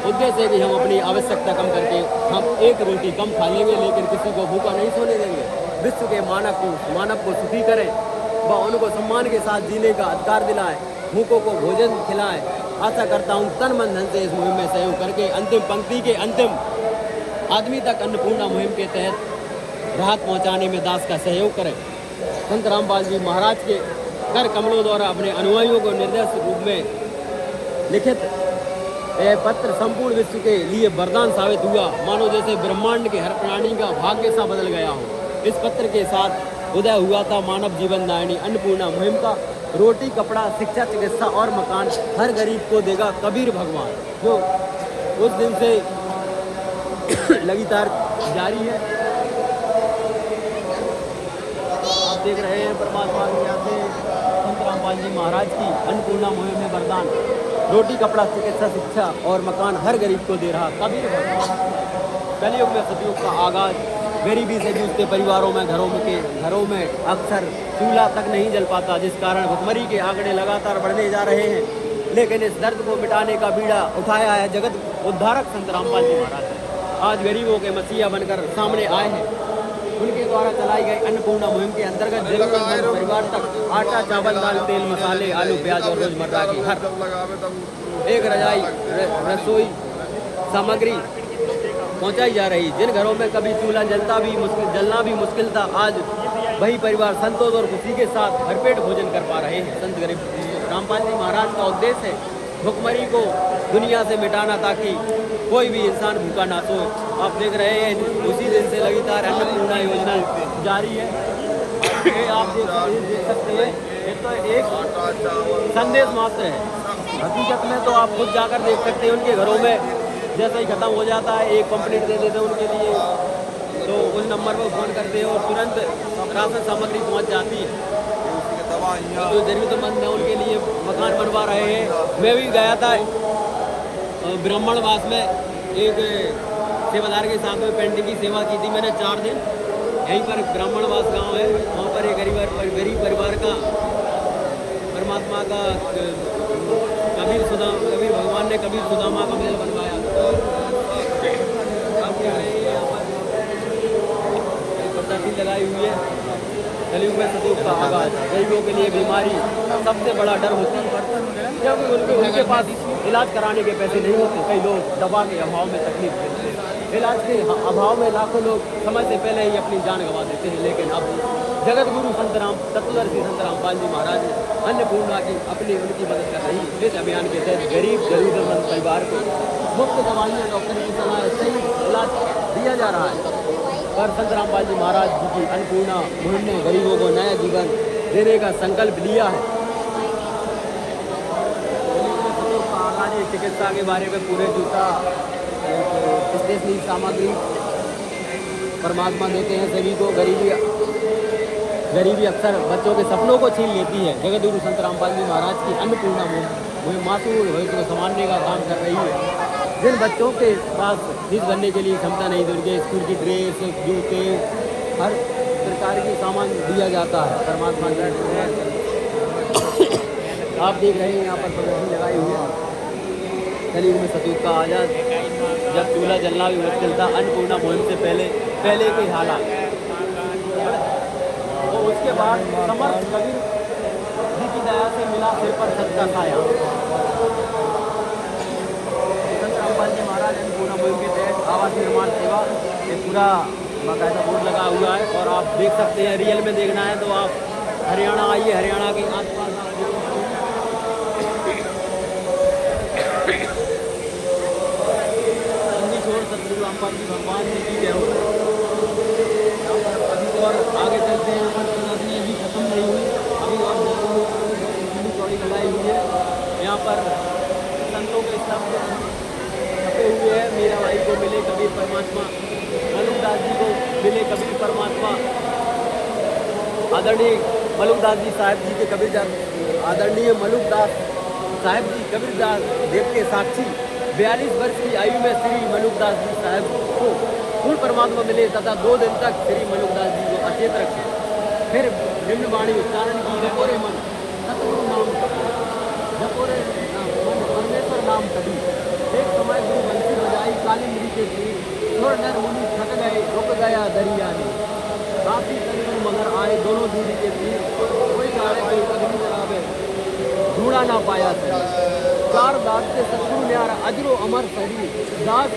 उद्देश्य है कि हम अपनी आवश्यकता कम करके हम एक रोटी कम खा लेंगे, लेकिन किसी को भूखा नहीं सोने देंगे। विश्व के मानव को सुखी करें व उनको सम्मान के साथ जीने का अधिकार दिलाएं, भूखों को भोजन खिलाएं। आशा करता हूँ तन मन धन से इस मुहिम में सहयोग करके अंतिम पंक्ति के अंतिम आदमी तक अन्नपूर्णा मुहिम के तहत राहत पहुँचाने में दास का सहयोग करें। संत रामपाल जी महाराज के कर कमलों द्वारा अपने अनुयायियों को निर्देश रूप में लिखित यह पत्र संपूर्ण विश्व के लिए वरदान साबित हुआ, मानो जैसे ब्रह्मांड के हर प्राणी का भाग्य सा बदल गया हो। इस पत्र के साथ उदय हुआ था मानव जीवन दायिनी अन्नपूर्णा मुहिम का। रोटी, कपड़ा, शिक्षा, चिकित्सा और मकान हर गरीब को देगा कबीर भगवान, जो उस दिन से लगातार जारी है। आप देख रहे हैं परमात्मा की यहाँ से संत रामपाल जी महाराज की अन्नपूर्णा मुहिम में वरदान, रोटी, कपड़ा, चिकित्सा, शिक्षा और मकान हर गरीब को दे रहा कबीर भगवान। कलयुग में सतयुग का आगाज, गरीबी से जूझते परिवारों में घरों में अक्सर चूल्हा तक नहीं जल पाता, जिस कारण भुखमरी के आंकड़े लगातार बढ़ने जा रहे हैं। लेकिन इस दर्द को मिटाने का बीड़ा उठाया है जगत उद्धारक संत रामपाल जी महाराज। आज गरीबों के मसीहा बनकर सामने आए हैं। उनके द्वारा चलाई गई अन्नपूर्णा मुहिम के अंतर्गत जरूरतमंद परिवार तक आटा, चावल, दाल, तेल, मसाले, आलू, प्याज और रोजमर्रा की हर एक रसोई सामग्री पहुंचाई जा रही। जिन घरों में कभी चूल्हा जलना भी मुश्किल था, आज वही परिवार संतोष और खुशी के साथ भरपेट भोजन कर पा रहे हैं। संत गरीब रामपाल जी महाराज का उद्देश्य है भुखमरी को दुनिया से मिटाना, ताकि कोई भी इंसान भूखा ना सोए। आप देख रहे हैं उसी दिन से लगातार अन्नपूर्णा योजना जारी है। आप देख सकते हैं, ये तो एक संदेश मात्र है। हकीकत में तो आप खुद जाकर देख सकते हैं, उनके घरों में जैसे ही खत्म हो जाता है एक पंपलेट दे देते हैं उनके लिए, तो उस नंबर पर फ़ोन करते हैं और तुरंत राशन सामग्री पहुंच जाती है। जो जरूरतमंद है उनके लिए मकान बनवा रहे हैं। मैं भी गया था ब्राह्मणवास में, एक सेवादार के साथ में पेंटिंग की सेवा की थी मैंने 4 दिन। यहीं पर ब्राह्मणवास गांव है, वहाँ पर एक गरीब परिवार का परमात्मा का कबीर भगवान ने कबीर सुदामा का महल बनवाया। प्रदर्शनी लगाई हुई है। कलयुग में सतयुग का आगाज, गरीबों के लिए बीमारी सबसे बड़ा डर होती है, क्योंकि उनके पास इलाज कराने के पैसे नहीं होते। कई लोग दवा के अभाव में तकलीफ देते हैं, इलाज के अभाव में लाखों लोग समय से पहले ही अपनी जान गंवा देते हैं। लेकिन अब जगत गुरु तत्वदर्शी संत रामपाल जी महाराज ने अन्नपूर्णा की उनकी मदद कर रही। इस अभियान के तहत गरीब जरूरतमंद परिवार को मुफ्त दवाइयाँ, डॉक्टर की सलाह, सही इलाज दिया जा रहा है। पर संत रामपाल जी महाराज जी की अन्नपूर्णा मुहिम ने गरीबों को नया जीवन देने का संकल्प लिया है। चिकित्सा के बारे में पूरे जूता, स्टेशनरी सामग्री परमात्मा देते हैं सभी को। गरीबी गरीबी अक्सर बच्चों के सपनों को छीन लेती है। जगतगुरु संत रामपाल जी महाराज की अन्नपूर्णा मुझे मासूम भविष्य को संभालने का काम कर रही है। जिन बच्चों के पास फीस भरने के लिए क्षमता नहीं, उनके स्कूल की ड्रेस, जूते, हर प्रकार की सामान दिया जाता है। परमात्मा की आप देख रहे हैं यहाँ पर प्रदर्शनी लगाई हुई है। कलयुग में सतयुग का आजाद, जब चूल्हा जलना भी मुश्किल था, अन्नपूर्णा मुहिम से पहले के हालात, तो उसके बाद समर्थ कबीर जी की दया से मिला सिर पर छत का साया। संत रामपाल जी महाराज अन्नपूर्णा मुहिम के तहत आवास निर्माण सेवा ये पूरा बाकायदा बोर्ड लगा हुआ है और आप देख सकते हैं। रियल में देखना है तो आप हरियाणा आइए, हरियाणा के आसपास आप देख सकते हैं। सतगुरु रामपाल जी भगवान जी की जय हो। अभी और आगे चलते हैं, पर प्रदर्शनी अभी खत्म नहीं हुई, अभी और लंबी चौड़ी लगाई हुई है। यहाँ पर संतों के स्तंभ छपे हुए हैं। मीरा भाई को मिले कबीर परमात्मा, मलुकदास जी को मिले कबीर परमात्मा, आदरणीय मलुकदास जी साहब जी के कबीरदास, आदरणीय मलुकदास साहब जी कबीरदास देव के साक्षी 42 वर्ष की आयु में श्री मलुकदास जी साहब को पूर्ण परमात्मा मिले तथा 2 दिन तक श्री मलुकदास जी को अचेत रखे। फिर निम्न वाणी उच्चारण की, जपोरे मन सतगुरु नाम, जपोरे मन परमेश्वर नाम कभी। एक समय गुरु बंसी बजाई काली मिरी के तीर, थोड़ नर मुनि थक गए, रुक गया दरिया ने, काफी करीब मगर आए दोनों दूरी के तीर, कोई गाड़े कोई अग्नि जलावे, ढूंढा ना पाया सही। 4 दास से सतगुरु न्यारा अजरो अमर सरी, दास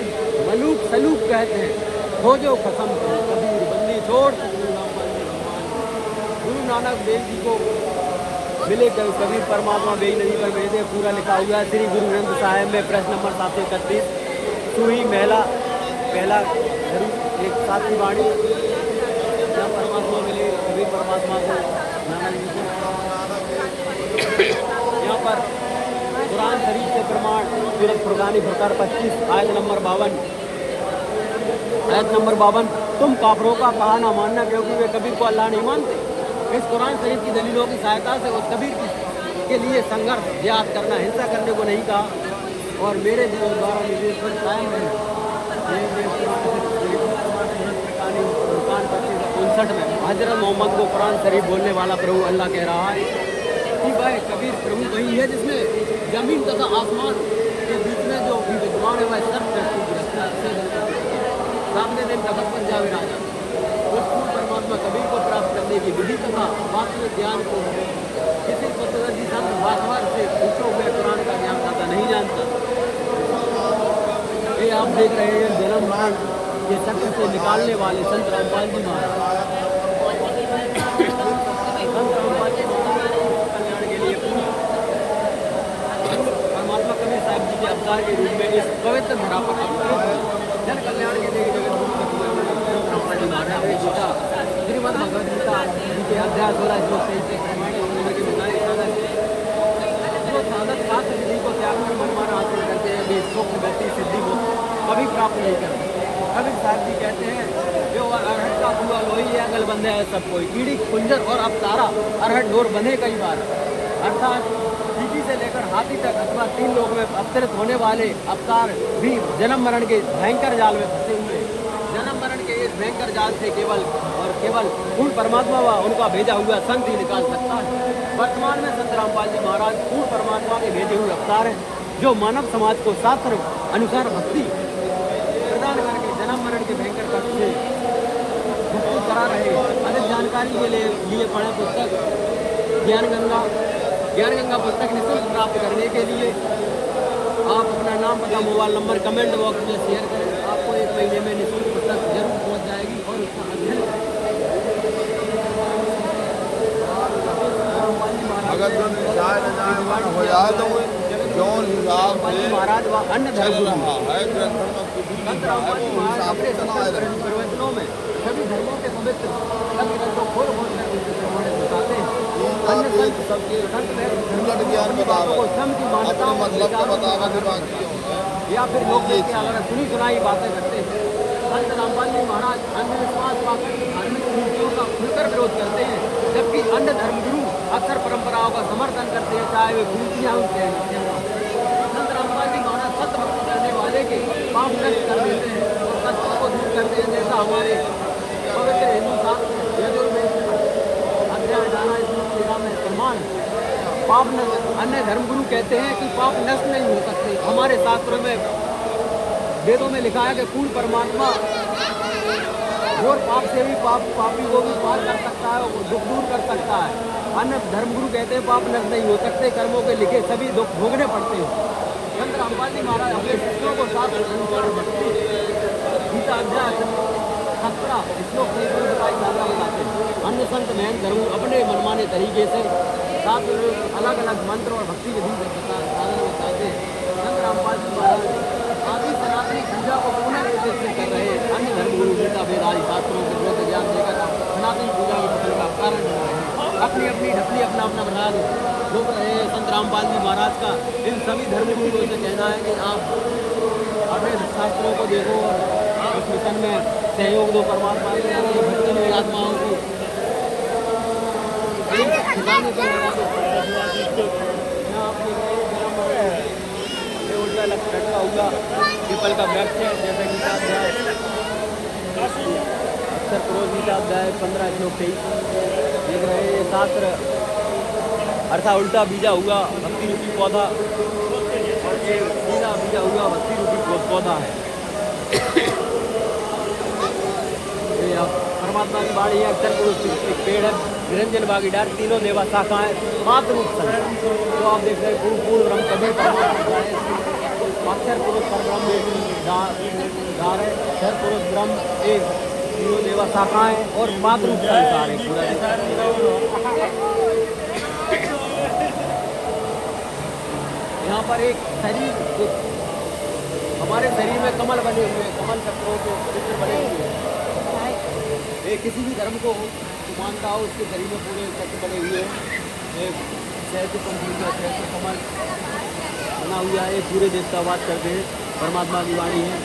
मलूक सलूक कहते हैं, खोजो खसम कबीर बंदी छोड़। गुरु नानक देव जी को मिले कबीर परमात्मा बेई नदी पर मिले थे, पूरा लिखा हुआ है श्री गुरु ग्रंथ साहिब में, प्रश्न नंबर 731, सुही महिला पहला एक 7 की वाणी। जहाँ परमात्मा मिले कबीर परमात्मा को, नानक जी को। यहाँ पर कुरान शरीफ से प्रमाण, सूरत फुरकानी प्रकार 25 आयत नंबर 52, आयत नंबर 52, तुम काफरों का कहा ना मानना क्योंकि वे कबीर को अल्लाह नहीं मानते। इस कुरान शरीफ की दलीलों की सहायता से उस कबीर के लिए संघर्ष जिहाद करना, हिंसा करने को नहीं कहा और मेरे दिलों द्वारा निर्देश पर कायम है। 59 में हजरत मोहम्मद को कुरान शरीफ बोलने वाला प्रभु अल्लाह कह रहा है कि वह कबीर प्रभु वही है जिसने जमीन तथा आसमान के बीच में जो भी विद्वान है वह सब सामने दिन तखत पर जा विराजा। उस पूर्ण परमात्मा कबीर को प्राप्त करने की विधि तथा वास्तविक ज्ञान को किसी पत्रदर्शी संत भाषवार से पूछो, मैं कुरान का ज्ञान खाता नहीं जानता। ये आप देख रहे हैं जन्म मरण के सत्य से निकालने वाले संत रामपाल जी महाराज। परमात्मा कबीर साहब जी के अवतार के रूप में इस पवित्र धरा पर जन कल्याण के लिए रामपाल जी महाराज ने गीता, श्रीमद् भगवद गीता के अध्याय 16 श्लोक 23 जो साधक शास्त्र विधि को त्याग कर मनमाना हासिल करते हैं वे सुख गति सिद्धि को कभी प्राप्त नहीं करते। कबीर साहब जी कहते हैं जो अरहट का कुआ लोही है, अगल बंधे है सब कोई, कीड़ी कुंजर और अवतारा अरहट डोर बंधे कई बार, अर्थात चीटी से लेकर हाथी तक अथवा 3 लोग में अवतरित होने वाले अवतार भी जन्म मरण के भयंकर जाल में फंसे हुए। जन्म मरण के इस भयंकर जाल से केवल और केवल पूर्ण परमात्मा व उनका भेजा हुआ संत ही निकाल सकता है। वर्तमान में संत रामपाल जी महाराज पूर्ण परमात्मा के भेजे हुए अवतार हैं जो मानव समाज को शास्त्र अनुसार भक्ति प्रदान करके जन्म मरण के भयंकर कष्ट से मुक्त करा रहे। अधिक जानकारी के लिए पढ़ें पुस्तक ज्ञान गंगा पुस्तक निःशुल्क प्राप्त करने के लिए आप अपना नाम, पता, मोबाइल नंबर कमेंट बॉक्स में शेयर करें। आपको 1 महीने में निःशुल्क पुस्तक जरूर पहुंच जाएगी और उसका अध्ययन अगर हो जाए तो जौन हिसाब से महाराज व अन्य धर्म है प्रवचनों में सभी धर्मों के पवित्र ग्रंथों को खोल खोल कर उनके प्रमाणित बताते हैं। अन्य संत सबके उलट ज्ञान बतावे, अपने मतलब का बतावे या फिर लोग सुनी सुनाई बातें करते हैं। संत रामपाल जी महाराज अंधविश्वास पाकर धार्मिक नीतियों का खुलकर विरोध करते हैं। भाव का समर्थन करते हैं, चाहे वे कुर्सियाँ होते हैं। संत रामपाल जी महाराज सत्य भक्ति करने वाले के पाप नष्ट कर देते हैं और कष्ट को दूर करते हैं, जैसा हमारे पवित्र हिंदू शास्त्र यजुर्वेद अध्याय 13 में प्रमाण। पाप नष्ट, अन्य धर्मगुरु कहते हैं कि पाप नष्ट नहीं हो सकते। हमारे शास्त्रों में वेदों में लिखा है कि पूर्ण परमात्मा घोर पाप से भी पापी को भी पार कर सकता है, वो दुख दूर कर सकता है। अन्य धर्मगुरु कहते हैं पाप नष्ट नहीं हो सकते, कर्मों के लिखे सभी दुख भोगने पड़ते हैं। संत रामपाल जी महाराज अपने शिष्यों को शास्त्र अनुसार गीता अध्याय 17 श्लोक से बताते हैं। अन्य संत महंत धर्म अपने मनमाने तरीके से साथ अलग अलग मंत्र और भक्ति विधि साधन बताते हैं। संत रामपाल जी महाराज आदि सनातनी पूजा को पुनर्निर्देश से कर रहे हैं। अन्य धर्मगुरु गीता वेद आदि शास्त्रों के विरुद्ध ज्ञान देकर सनातनी पूजा के पतन का कारण बन रहे हैं। अपनी अपनी ढपली अपना अपना प्रसाद भोग रहे हैं। संत रामपाल जी महाराज का इन सभी धर्मगुरुओं से कहना है कि आप अपने शास्त्रों को देखो और उस मिशन में सहयोग दो। परमात्मा के भक्ति में आत्माओं को खिलाने के उल्टा लटका हुआ पीपल का वृक्ष है, जैसे गीता अध्याय अक्षर पुरोध गीता अध्याय 15 श्लोक 23 देख रहे हैं। शास्त्र अर्थात उल्टा बीजा हुआ भक्ति रूपी पौधा और ये सीधा बीजा हुआ भक्ति रूपी पौधा है। ये अब परमात्मा की बाणी है। अक्षर पुरुष एक पेड़ है, निरंजन बागी डार, तीनों देवा शाखाएं मात्र रूप संत। तो आप देख रहे हैं पूर्ण ब्रह्म कभी अक्षर पुरुष पर ब्रह्म डार है, अक्षर पुरुष ब्रह्म एक, तीनों देवा शाखाएं और मात्र रूप संसार है पूरा। यहाँ पर एक शरीर, हमारे शरीर में कमल बने हुए हैं, कमल चक्रों के चित्र बने हुए हैं। किसी भी धर्म को मानता हो उसके शरीर में पूरे चक्र बने हुए हैं। एक सहज कमल बना हुआ है, पूरे देवतावाद करते हैं। परमात्मा की वाणी है,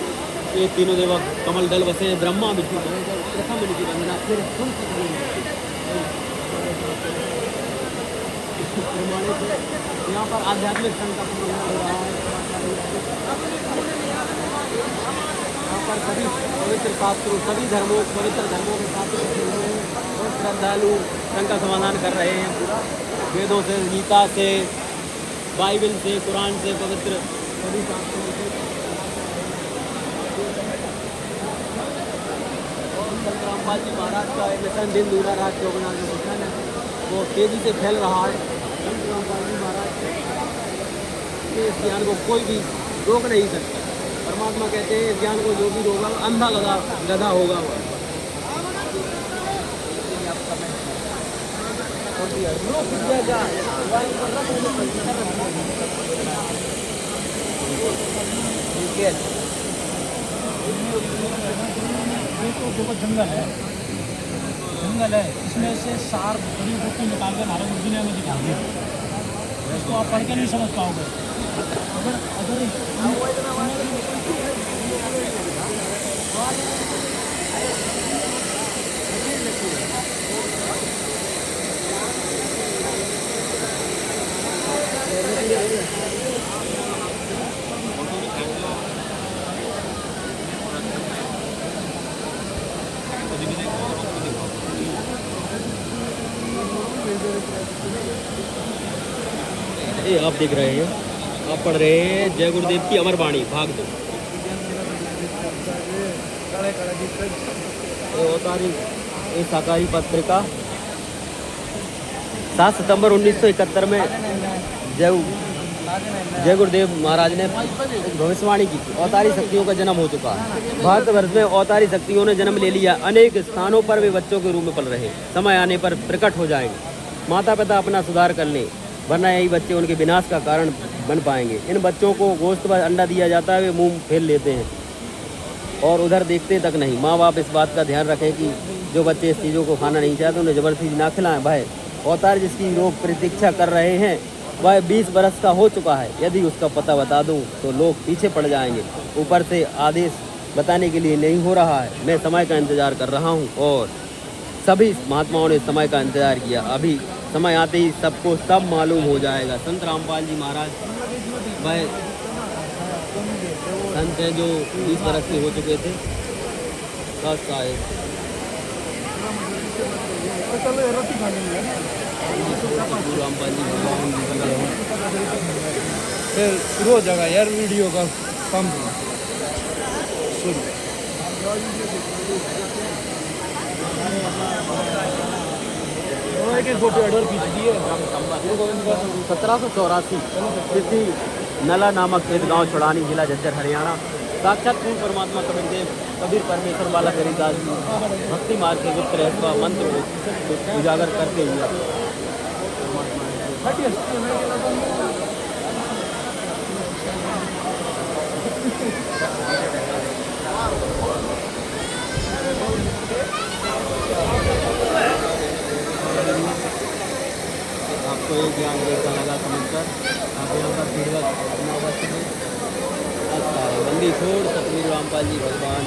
ये तीनों देवा कमल दल बसे हैं। ब्रह्मा विष्णु प्रथम इनकी वंदना, फिर यहाँ पर आध्यात्मिक संकल्प हो रहा है। यहाँ पर सभी पवित्र शास्त्रों, सभी धर्मों, पवित्र धर्मों के शास्त्र रखे हुए हैं और श्रद्धालु शंका समाधान कर रहे हैं पूरा। वेदों से, गीता से, बाइबल से, कुरान से, पवित्र सभी शास्त्रों से। संत रामपाल जी महाराज का मिशन दिन दूरा राज चौगुना जो मिशन है वो तेजी से फैल रहा है। संत रामपाल जी महाराज के इस ज्ञान को कोई भी रोक नहीं सकता। परमात्मा कहते हैं इस ज्ञान को जो भी रोगा अंधा गधा होगा वो। देखो जंगल है, इसमें से सार बड़ी बुक निकाल कर हमारे दुनिया में दिखा दी। इसको आप पढ़ के नहीं समझ पाओगे। अगर ये आप देख रहे हैं, आप पढ़ रहे हैं जय गुरुदेव की अमर वाणी भाग 2। ये साकारी पत्रिका 7 सितंबर 1971 में जय गुरुदेव महाराज ने भविष्यवाणी की थी। अवतारी शक्तियों का जन्म हो चुका है। भारतवर्ष में अवतारी शक्तियों ने जन्म ले लिया। अनेक स्थानों पर वे बच्चों के रूप में पल रहे, समय आने पर प्रकट हो जाएंगे। माता पिता अपना सुधार कर लें, वरना यही बच्चे उनके विनाश का कारण बन पाएंगे। इन बच्चों को गोश्त व अंडा दिया जाता है, वे मुंह फेर लेते हैं और उधर देखते तक नहीं। माँ बाप इस बात का ध्यान रखें कि जो बच्चे इस चीज़ों को खाना नहीं चाहते उन्हें ज़बरदस्ती ना खिलाएं। भाई अवतार जिसकी लोग प्रतीक्षा कर रहे हैं वह 20 बरस का हो चुका है। यदि उसका पता बता दूं तो लोग पीछे पड़ जाएंगे। ऊपर से आदेश बताने के लिए नहीं हो रहा है। मैं समय का इंतज़ार कर रहा हूं और सभी महात्माओं ने समय का इंतज़ार किया। अभी समय आते ही सबको सब मालूम हो जाएगा। संत रामपाल जी महाराज वह संत हैं जो 20 वर्ष के हो चुके थे। बस आए गुरु रामपाल जी भगवान जी की जय हो। फिर शुरू हो जाएगा यार वीडियो का काम शुरू। एक फोटो एडर खींच दी है। 1784 तिथि नला नामक एक गांव छुड़ानी, जिला झज्जर, हरियाणा। साक्षात पूर्ण परमात्मा कबीर परमेश्वर वाला गरीदास जी भक्ति मार्ग के गुप्त रहस्य व मंत्र को उजागर करते हुए आपको ये ज्ञान कैसा लगा समझकर आप यहाँ का फीडबैक अपना अवश्य दें। अच्छा है, बंदी छोड़ सतगुरु रामपाल जी भगवान